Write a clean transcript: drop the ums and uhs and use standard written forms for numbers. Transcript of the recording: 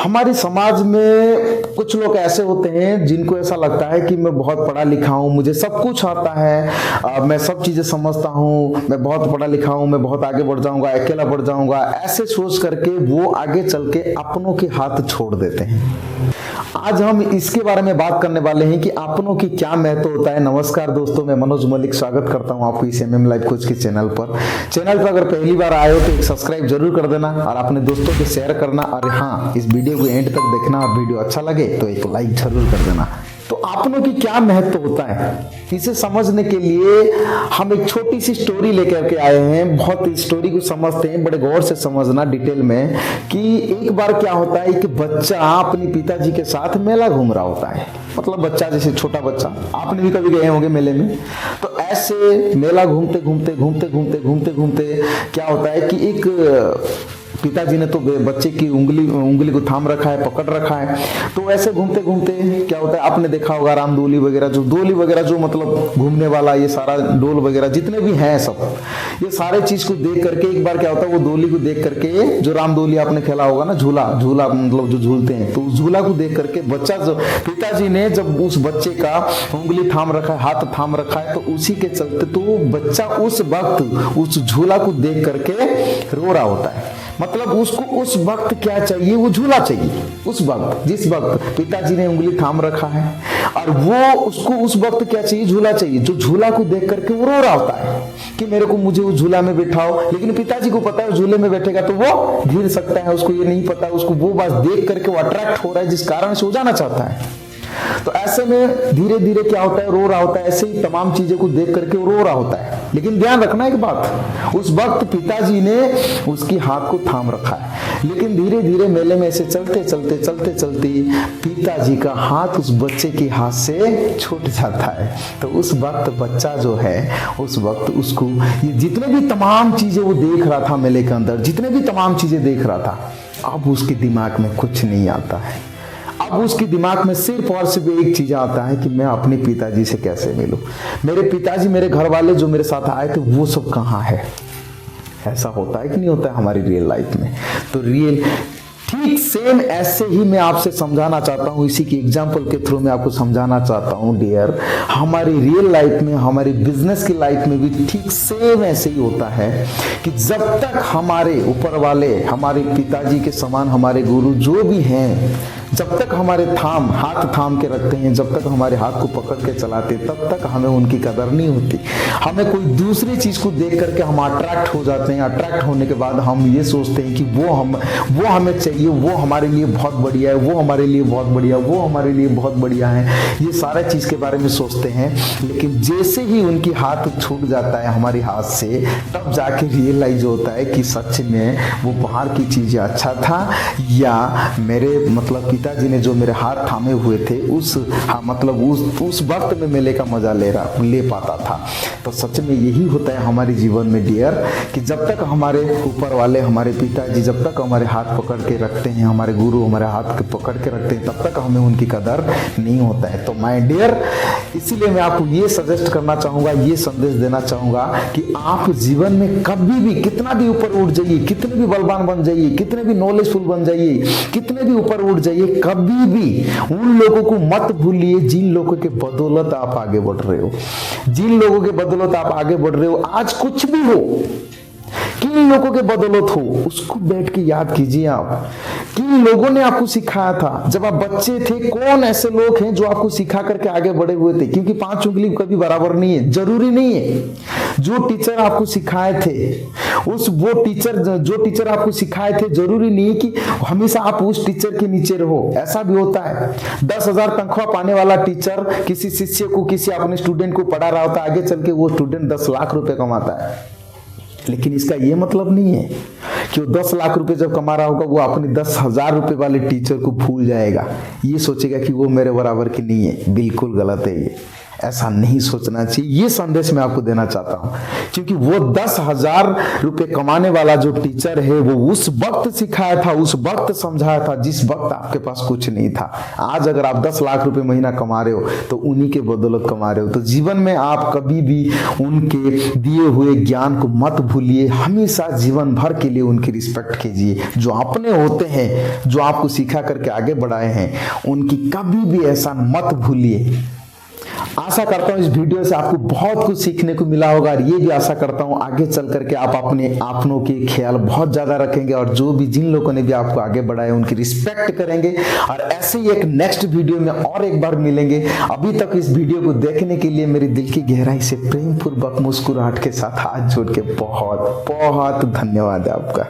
हमारे समाज में कुछ लोग ऐसे होते हैं जिनको ऐसा लगता है कि मैं बहुत पढ़ा लिखा हूँ, मुझे सब कुछ आता है, मैं सब चीजें समझता हूँ, मैं बहुत पढ़ा लिखा हूँ, मैं बहुत आगे बढ़ जाऊंगा, अकेला बढ़ जाऊंगा। ऐसे सोच करके वो आगे चल के अपनों के हाथ छोड़ देते हैं। आज हम इसके बारे में बात करने वाले हैं कि अपनों की क्या महत्व होता है। नमस्कार दोस्तों, मैं मनोज मलिक स्वागत करता हूं आपको इस एमएम लाइफ कोच के चैनल पर। चैनल पर अगर पहली बार आए हो तो एक सब्सक्राइब जरूर कर देना और अपने दोस्तों को शेयर करना। और हाँ, इस वीडियो को एंड तक देखना और वीडियो अच्छा लगे तो एक लाइक जरूर कर देना। तो अपनों की क्या महत्व होता है, इसे समझने के लिए हम एक छोटी सी स्टोरी लेकर के आए हैं। बहुत इस स्टोरी को समझते हैं, बड़े गौर से समझना डिटेल में, कि एक बार क्या होता है कि बच्चा अपने पिताजी के साथ मेला घूम रहा होता है। मतलब बच्चा, जैसे छोटा बच्चा, आपने भी कभी गए होंगे मेले में। तो ऐसे मेला घूमते घूमते घूमते घूमते घूमते घूमते क्या होता है कि एक पिताजी ने तो बच्चे की उंगली को थाम रखा है, पकड़ रखा है। तो ऐसे घूमते घूमते क्या होता है, आपने देखा होगा रामदोली वगैरह, जो मतलब घूमने वाला, ये सारा डोल वगैरह जितने भी हैं सब, ये सारे चीज को देख करके एक बार क्या होता है, वो डोली को देख करके, जो रामदोली आपने खेला होगा ना, झूला मतलब जो झूलते हैं, तो उस झूला को देख करके बच्चा, जो पिताजी ने जब उस बच्चे का उंगली थाम रखा है, हाथ थाम रखा है, तो उसी के चलते तो बच्चा उस वक्त उस झूला को देख करके रो रहा होता है। मतलब उसको उस वक्त क्या चाहिए, वो झूला चाहिए। उस वक्त, जिस वक्त पिताजी ने उंगली थाम रखा है, और वो उसको उस वक्त क्या चाहिए, झूला चाहिए। जो झूला को देख करके वो रो रहा होता है कि मुझे उस झूला में बैठाओ। लेकिन पिताजी को पता है झूले में बैठेगा तो वो गिर सकता है, उसको ये नहीं पता। उसको वो बस देख करके वो अट्रैक्ट हो रहा है, जिस कारण से वो जाना चाहता है। तो ऐसे में धीरे धीरे क्या होता है, रो रहा होता है। ऐसे ही तमाम चीजों को देख करके वो रो रहा होता है। लेकिन ध्यान रखना एक बात, उस वक्त पिताजी ने उसकी हाथ को थाम रखा है। लेकिन धीरे धीरे मेले में ऐसे चलते चलते चलते चलते पिताजी का हाथ उस बच्चे के हाथ से छूट जाता है। तो उस वक्त बच्चा जो है, उस वक्त उसको ये जितने भी तमाम चीजें वो देख रहा था मेले के अंदर, जितने भी तमाम चीजें देख रहा था, अब उसके दिमाग में कुछ नहीं आता है। अब उसके दिमाग में सिर्फ और सिर्फ एक चीज आता है कि मैं अपने पिताजी से कैसे मिलूं। मेरे पिताजी, मेरे घर वाले जो मेरे साथ आए थे, वो सब कहाँ है। ऐसा होता है कि नहीं होता है हमारी रियल लाइफ में। तो रियल ठीक सेम ऐसे ही मैं आपसे समझाना चाहता हूं, इसी की एग्जांपल के थ्रू मैं आपको समझाना चाहता हूं डियर, हमारी रियल लाइफ में, हमारी बिजनेस की लाइफ में भी ठीक सेम ऐसे ही होता है कि जब तक हमारे ऊपर वाले, हमारे पिताजी के समान हमारे गुरु जो भी हैं, जब तक हमारे हाथ थाम के रखते हैं, जब तक हमारे हाथ को पकड़ के चलाते, तब तक हमें उनकी कदर नहीं होती। हमें कोई दूसरी चीज को देख करके हम अट्रैक्ट हो जाते हैं। अट्रैक्ट होने के बाद हम ये सोचते हैं कि वो हमें चाहिए, वो हमारे लिए बहुत बढ़िया है, वो हमारे लिए बहुत बढ़िया, वो हमारे लिए बहुत बढ़िया है। ये सारा चीज के बारे में सोचते हैं। लेकिन जैसे ही उनकी हाथ छूट जाता है हमारे हाथ से, तब जाके रियलाइज होता है कि सच में वो बाहर की चीजें अच्छा था, या मेरे मतलब पिताजी ने जो मेरे हाथ थामे हुए थे, उस वक्त में मेले का मजा ले पाता था। तो सच में यही होता है हमारे जीवन में डियर, कि जब तक हमारे ऊपर वाले, हमारे पिताजी जब तक हमारे हाथ पकड़ के रखते हैं, हमारे गुरु हमारे हाथ पकड़ के रखते हैं, तब तक हमें उनकी कदर नहीं होता है। तो माय डियर, इसीलिए मैं आपको ये सजेस्ट करना चाहूंगा, ये संदेश देना चाहूंगा कि आप जीवन में कभी भी, कितना भी ऊपर उठ जाइए, कितने भी बलवान बन जाइए, कितने भी नॉलेजफुल बन जाइए, कितने भी ऊपर उठ जाइए, कभी भी उन लोगों को मत भूलिए जिन लोगों के बदौलत आप आगे बढ़ रहे हो। जिन लोगों के बदौलत आप आगे बढ़ रहे हो, आज कुछ भी हो, किन लोगों के बदौलत हो, उसको बैठ के याद कीजिए। आप किन लोगों ने आपको सिखाया था जब आप बच्चे थे, कौन ऐसे लोग हैं जो आपको सिखा करके आगे बढ़े हुए थे। क्योंकि 5 उंगली कभी बराबर नहीं है, जरूरी नहीं है। जो टीचर आपको सिखाए थे, जो टीचर आपको सिखाए थे, जरूरी नहीं है कि हमेशा आप उस टीचर के नीचे रहो। ऐसा भी होता है 10,000 तनख्वाह पाने वाला टीचर किसी शिष्य को, किसी अपने स्टूडेंट को पढ़ा रहा होता है, आगे चल के वो स्टूडेंट 10 लाख रुपए कमाता है। लेकिन इसका ये मतलब नहीं है कि वो 10 लाख रुपए जब कमा रहा होगा, वो अपने 10,000 रुपए वाले टीचर को भूल जाएगा, ये सोचेगा कि वो मेरे बराबर की नहीं है। बिल्कुल गलत है ये। ऐसा नहीं सोचना चाहिए। ये संदेश मैं आपको देना चाहता हूं, क्योंकि वो 10,000 रुपए कमाने वाला जो टीचर है वो उस वक्त सिखाया था, उस वक्त समझाया था जिस वक्त आपके पास कुछ नहीं था। आज अगर आप 10 लाख रुपए महीना कमा रहे हो तो उन्हीं के बदौलत कमा रहे हो। तो जीवन में आप कभी भी उनके दिए हुए ज्ञान को मत भूलिए, हमेशा जीवन भर के लिए उनकी रिस्पेक्ट कीजिए। जो अपने होते हैं, जो आपको सिखा करके आगे बढ़ाए हैं, उनकी कभी भी एहसान मत भूलिए। आशा करता हूं इस वीडियो से आपको बहुत कुछ सीखने को मिला होगा, और ये भी आशा करता हूं आगे चल करके आप अपने अपनों के ख्याल बहुत ज्यादा रखेंगे, और जो भी जिन लोगों ने भी आपको आगे बढ़ाया उनकी रिस्पेक्ट करेंगे। और ऐसे ही एक नेक्स्ट वीडियो में और एक बार मिलेंगे। अभी तक इस वीडियो को देखने के लिए मेरी दिल की गहराई से प्रेम पूर्वक मुस्कुराहट के साथ हाथ जोड़ के बहुत बहुत धन्यवाद है आपका।